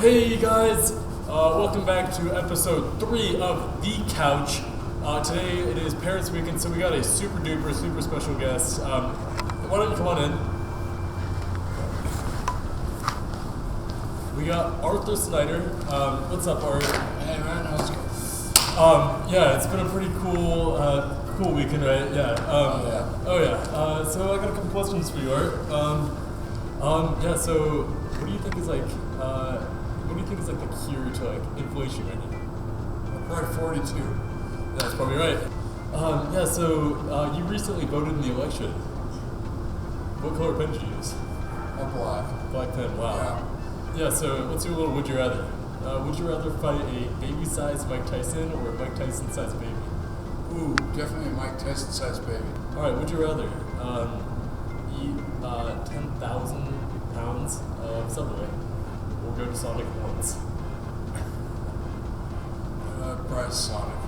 Hey guys, welcome back to episode 3 of The Couch. Today it is Parents Weekend, so we got a super duper, super special guest. Why don't you come on in? We got Arthur Snyder. What's up, Art? Hey man, how's it going? Yeah, it's been a pretty cool weekend, right? Yeah. So I got a couple questions for you, Art. So what do you think is the cure to inflation right now? Probably 42. That's probably right. You recently voted in the election. What color pen did you use? Or black. Black pen, wow. Yeah, so let's do a little would you rather. Would you rather fight a baby-sized Mike Tyson or a Mike Tyson-sized baby? Ooh, definitely a Mike Tyson-sized baby. Alright, would you rather eat 10,000 pounds of Subway or go to Sonic once? Probably Sonic.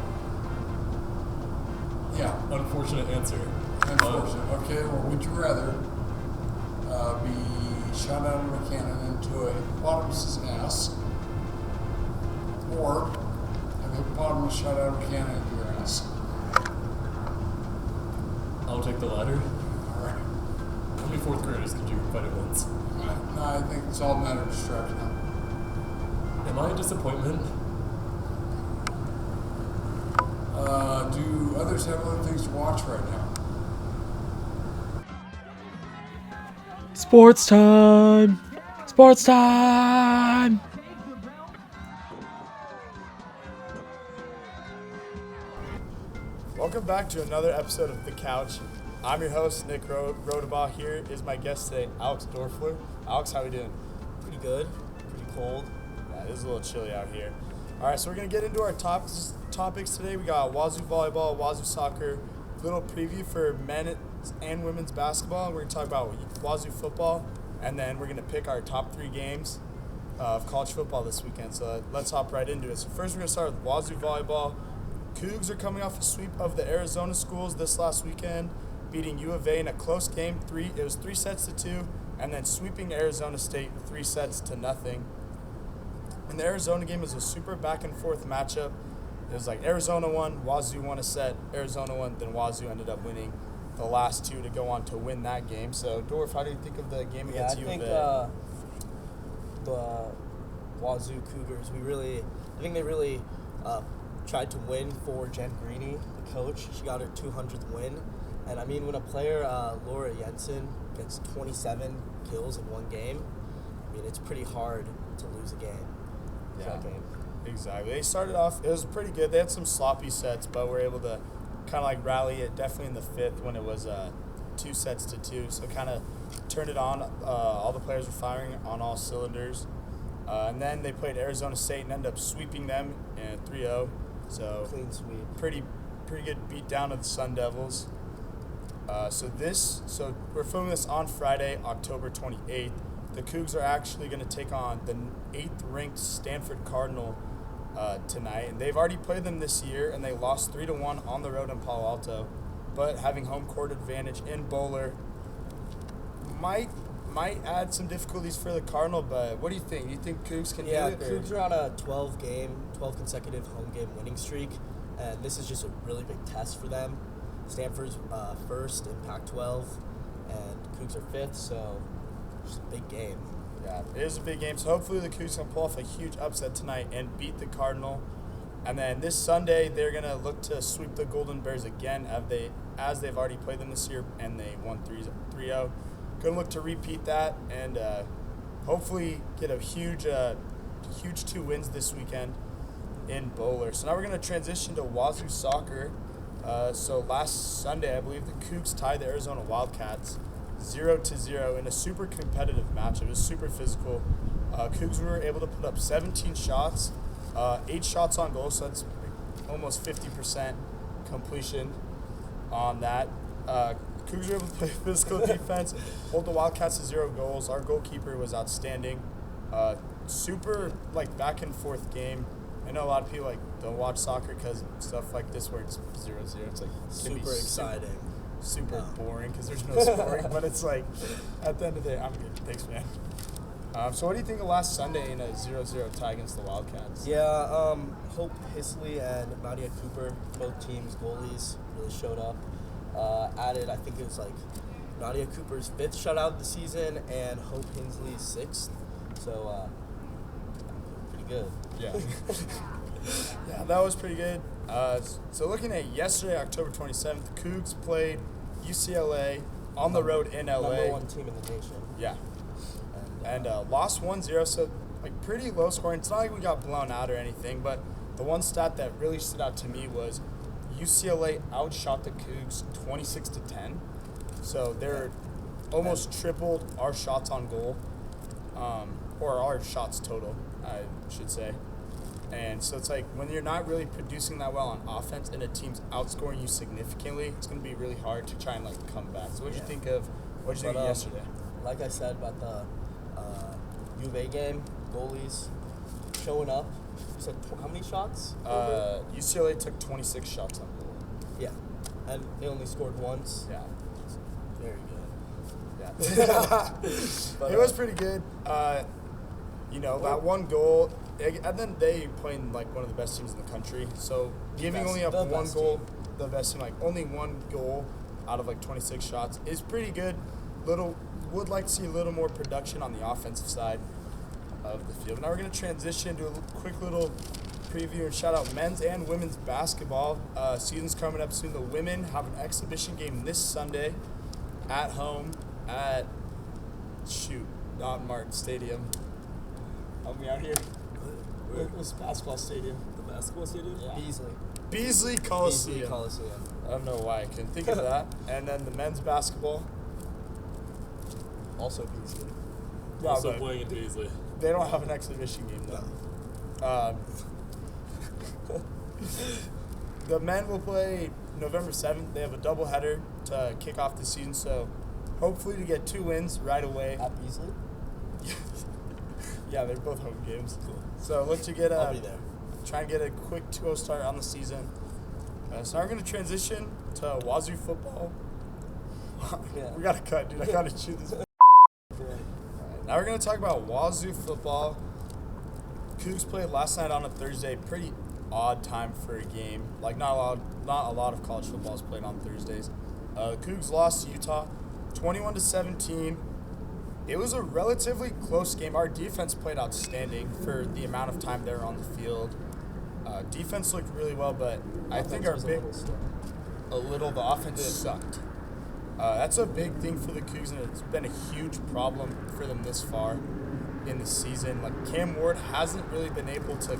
Yeah. Unfortunate answer. Unfortunate. Okay, well, would you rather be shot out of a cannon into a hippopotamus's ass or have a hippopotamus shot out of a cannon into your ass? I'll take the latter. Alright. How many fourth graders could you fight at once? No, I think it's all a matter of distraction. Am I a disappointment? Do others have other things to watch right now? Sports time! Sports time! Welcome back to another episode of The Couch. I'm your host, Nick Rodabaugh. Here is my guest today, Alex Dorfler. Alex, how are we doing? Pretty good. Pretty cold. Yeah, it is a little chilly out here. All right, so we're going to get into our topics today. We got Wazoo volleyball, Wazoo soccer, little preview for men's and women's basketball. We're going to talk about Wazoo football, and then we're going to pick our top 3 games of college football this weekend. So let's hop right into it. So first we're going to start with Wazoo volleyball. Cougs are coming off a sweep of the Arizona schools this last weekend, beating U of A in a close game. It was 3 sets to 2, and then sweeping Arizona State 3 sets to nothing. And the Arizona game was a super back and forth matchup. It was like Arizona won, Wazoo won a set, Arizona won, then Wazoo ended up winning the last 2 to go on to win that game. So, Dorf, how do you think of the game against U of A? I think the Wazoo Cougars, I think they really tried to win for Jen Greeny, the coach. She got her 200th win. And I mean, when a player, Laura Jensen, gets 27 kills in one game, I mean, it's pretty hard to lose a game. That game. Exactly. They started off, it was pretty good. They had some sloppy sets, but were able to kind of rally it definitely in the 5th when it was 2 sets to 2. So kind of turned it on. All the players were firing on all cylinders. And then they played Arizona State and ended up sweeping them in 3-0. So clean sweep. Pretty good beat down of the Sun Devils. So we're filming this on Friday, October 28th. The Cougs are actually going to take on the 8th-ranked Stanford Cardinal tonight, and they've already played them this year, and they lost 3-1 on the road in Palo Alto. But having home court advantage in Bowler might add some difficulties for the Cardinal. But what do you think? Do you think Cougs can do it? Yeah, Cougs are on a 12 consecutive home game winning streak, and this is just a really big test for them. Stanford's first in Pac-12, and Cougs are 5th, so it's a big game. Yeah, it is a big game. So hopefully the Cougs can pull off a huge upset tonight and beat the Cardinal. And then this Sunday, they're going to look to sweep the Golden Bears again as they've already played them this year, and they won 3-0. Going to look to repeat that and hopefully get a huge 2 wins this weekend in Bowler. So now we're going to transition to Wazoo soccer. So last Sunday, I believe the Cougs tied the Arizona Wildcats 0-0 in a super competitive match. It was super physical. Cougs were able to put up 17 shots, 8 shots on goal, so that's almost 50% completion on that. Cougs were able to play physical defense, hold the Wildcats to 0 goals. Our goalkeeper was outstanding. Super back and forth game. I know a lot of people don't watch soccer because stuff like this where it's 0-0. It's super exciting. Super boring because there's no scoring, but it's at the end of the day, I'm good. Thanks, man. So what do you think of last Sunday in a 0-0 tie against the Wildcats? Yeah, Hope Hisley and Nadia Cooper, both teams' goalies, really showed up. Added, I think it was like Nadia Cooper's 5th shutout of the season and Hope Hinsley's 6th. So, pretty good. Yeah. Yeah, that was pretty good. So looking at yesterday, October 27th, the Cougs played UCLA on the road in LA. Number 1 team in the nation. Yeah. And lost 1-0, so like pretty low scoring. It's not like we got blown out or anything, but the one stat that really stood out to me was UCLA outshot the Cougs 26-10. So they're almost tripled our shots on goal, or our shots total, I should say. And so it's like when you're not really producing that well on offense and a team's outscoring you significantly, it's going to be really hard to try and like come back. So what did you think of yesterday? Like I said about the U of A game, goalies showing up. You said how many shots? UCLA took 26 shots on goal. Yeah, and they only scored once. Yeah. Very good. Yeah. But, it was pretty good. That one goal, and then they playing like one of the best teams in the country. So giving only up one goal, the best team, like only one goal out of like 26 shots is pretty good. Would like to see a little more production on the offensive side of the field. Now we're going to transition to a quick little preview and shout out men's and women's basketball. Season's coming up soon. The women have an exhibition game this Sunday at home at, not Martin Stadium. Help me out here. Where's the basketball stadium? The basketball stadium? Yeah. Beasley Coliseum. I don't know why I couldn't think of that. And then the men's basketball. Also Beasley. Yeah, Also but playing in Beasley. they don't have an exhibition game though. The men will play November 7th. They have a doubleheader to kick off the season, so hopefully to get 2 wins right away. At Beasley? Yeah, they're both home games. Cool. So look to get I'll be there. try and get a quick 2-0 start on the season. So now we're going to transition to Wazoo football. Yeah. We got to cut, dude. I got to chew this. Now we're going to talk about Wazoo football. Cougs played last night on a Thursday. Pretty odd time for a game. Like not a lot of college football is played on Thursdays. Cougs lost to Utah 21-17. It was a relatively close game. Our defense played outstanding for the amount of time they were on the field. Defense looked really well, but I think our the offense sucked. That's a big thing for the Cougs, and it's been a huge problem for them this far in the season. Like Cam Ward hasn't really been able to.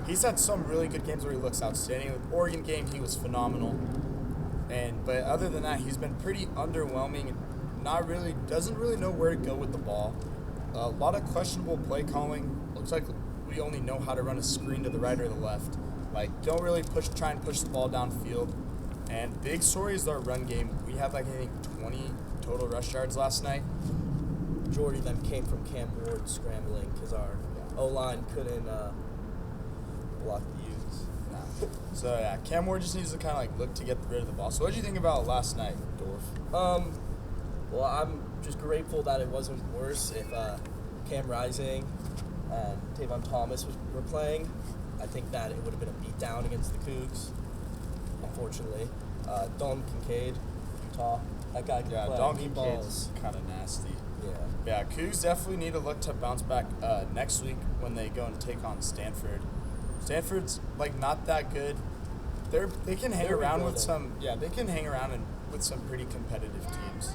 He's had some really good games where he looks outstanding. The Oregon game, he was phenomenal, but other than that, he's been pretty underwhelming. Doesn't really know where to go with the ball. A lot of questionable play calling. Looks like we only know how to run a screen to the right or the left. Like don't really try and push the ball downfield. And big story is our run game. We had I think 20 total rush yards last night. Majority of them came from Cam Ward scrambling because our O-line couldn't block the Utes. So yeah, Cam Ward just needs to kind of look to get rid of the ball. So what did you think about last night, Dorf? Well, I'm just grateful that it wasn't worse. If Cam Rising and Tavon Thomas were playing, I think that it would have been a beatdown against the Cougs. Unfortunately, Don Kincaid, Utah, that guy can play. Don Kincaid's kind of nasty. Yeah, Cougs definitely need to look to bounce back next week when they go and take on Stanford. Stanford's not that good. They can hang around with some. Yeah, they can hang around with some pretty competitive teams.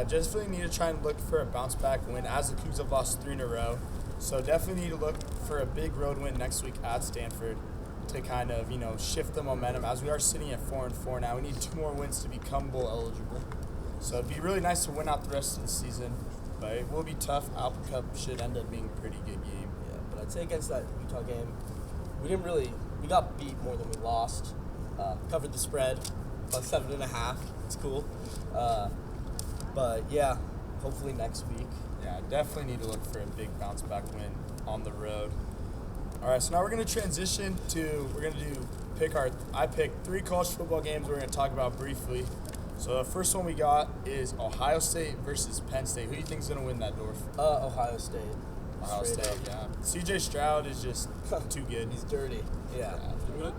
Just really need to try and look for a bounce back win as the Cougs have lost 3 in a row. So definitely need to look for a big road win next week at Stanford to kind of, shift the momentum. As we are sitting at 4-4 now, we need 2 more wins to become bowl eligible. So it'd be really nice to win out the rest of the season, but it will be tough. Alpha Cup should end up being a pretty good game. Yeah, but I'd say against that Utah game, we got beat more than we lost. Covered the spread, about 7.5. It's cool. But yeah, hopefully next week. Yeah, definitely need to look for a big bounce back win on the road. All right, so now we're going to transition to, I picked 3 college football games we're going to talk about briefly. So the first one we got is Ohio State versus Penn State. Who do you think is going to win that, Dorf? Ohio State. Ohio Straight State, up. yeah. C.J. Stroud is just too good. He's dirty. Yeah. You know what?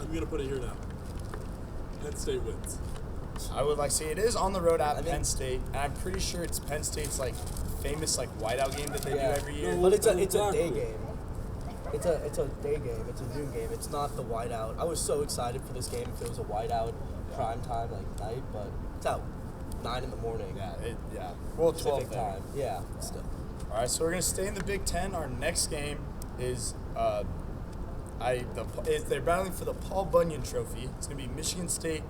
I'm gonna put it here now. Penn State wins. I would like to say it is on the road at I think- Penn State, and I'm pretty sure it's Penn State's like famous like whiteout game that they do every year. But it's a day Exactly. game. It's a day game. It's a noon game. It's not the whiteout. I was so excited for this game if it was a whiteout prime time like night, but it's out 9 in the morning. Yeah. Well, 12 Pacific there. time. Yeah. Still. All right, so we're gonna stay in the Big Ten. Our next game is they're battling for the Paul Bunyan Trophy. It's gonna be Michigan State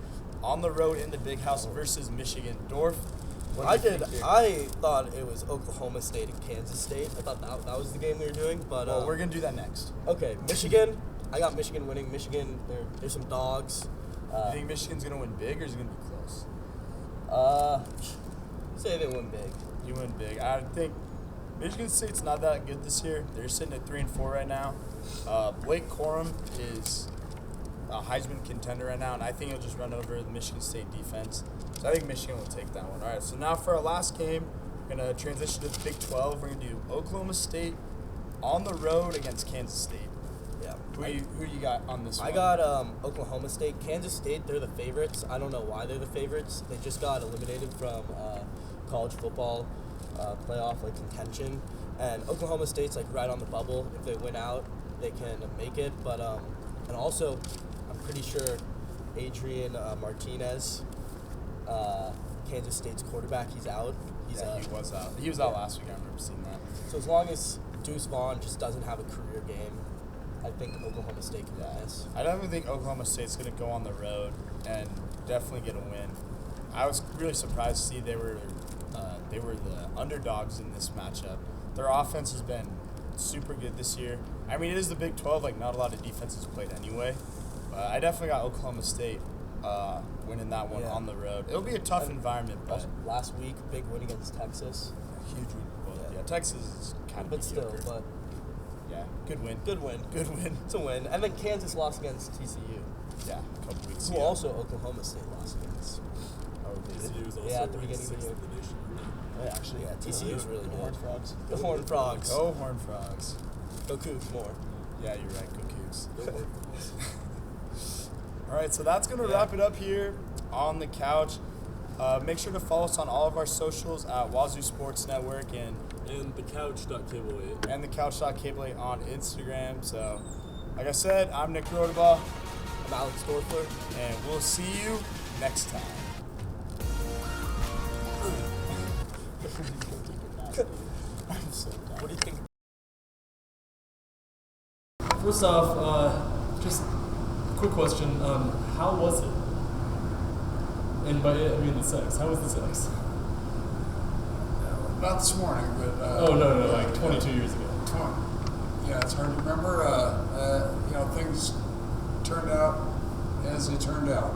on the road in the Big House versus Michigan. Dorf. what do you think here? I thought it was Oklahoma State and Kansas State. I thought that was the game we were doing, but Well, we're gonna do that next. okay. Michigan. I got Michigan winning. Michigan. There's some dogs. You think Michigan's gonna win big, or is it gonna be close? Say they win big. You win big. I think Michigan State's not that good this year. They're sitting at 3-4 right now. Blake Corum is a Heisman contender right now, and I think he'll just run over the Michigan State defense. So I think Michigan will take that one. All right, so now for our last game, we're going to transition to the Big 12. We're going to do Oklahoma State on the road against Kansas State. Yeah. Who you got on this one? I got Oklahoma State. Kansas State, they're the favorites. I don't know why they're the favorites. They just got eliminated from college football playoff contention. And Oklahoma State's right on the bubble. If they win out, they can make it. But and also, I'm pretty sure Adrian Martinez, Kansas State's quarterback, he's out. He was out. He was out last week. I remember seeing that. So as long as Deuce Vaughn just doesn't have a career game, I think Oklahoma State can win this. I don't even think Oklahoma State's going to go on the road and definitely get a win. I was really surprised to see they were the underdogs in this matchup. Their offense has been super good this year. I mean, it is the Big 12. Not a lot of defenses played anyway. But I definitely got Oklahoma State winning that one on the road. It'll be a tough environment, but Last week, big win against Texas. a huge win. Yeah, Texas is kind of But still, mediocre. but Yeah, good win. good win. Good win. It's a win. And then Kansas lost against TCU, Yeah, a couple weeks who ago. also Oklahoma State lost against. TCU was also Yeah, at the ranked beginning of the 6th year. in the nation. Actually, yeah, TCU is really good. Horned Frogs. The Horned Frogs. Go Horned Frogs. Go Cougs more. Yeah, you're right. Go Cougs. Go Horned Frogs. All right, so that's going to wrap it up here on the couch. Make sure to follow us on all of our socials at Wazoo Sports Network and And thecouch.cable8. the couch.cable8 on Instagram. So, like I said, I'm Nick Rodabaugh, I'm Alex Dorfler. and we'll see you next time. I'm so done. What do you think? First off, just quick question. How was it? And by it, I mean the sex. How was the sex? Not this morning, but Oh, no, like 22 years ago. Yeah, it's hard to remember. Things turned out as they turned out.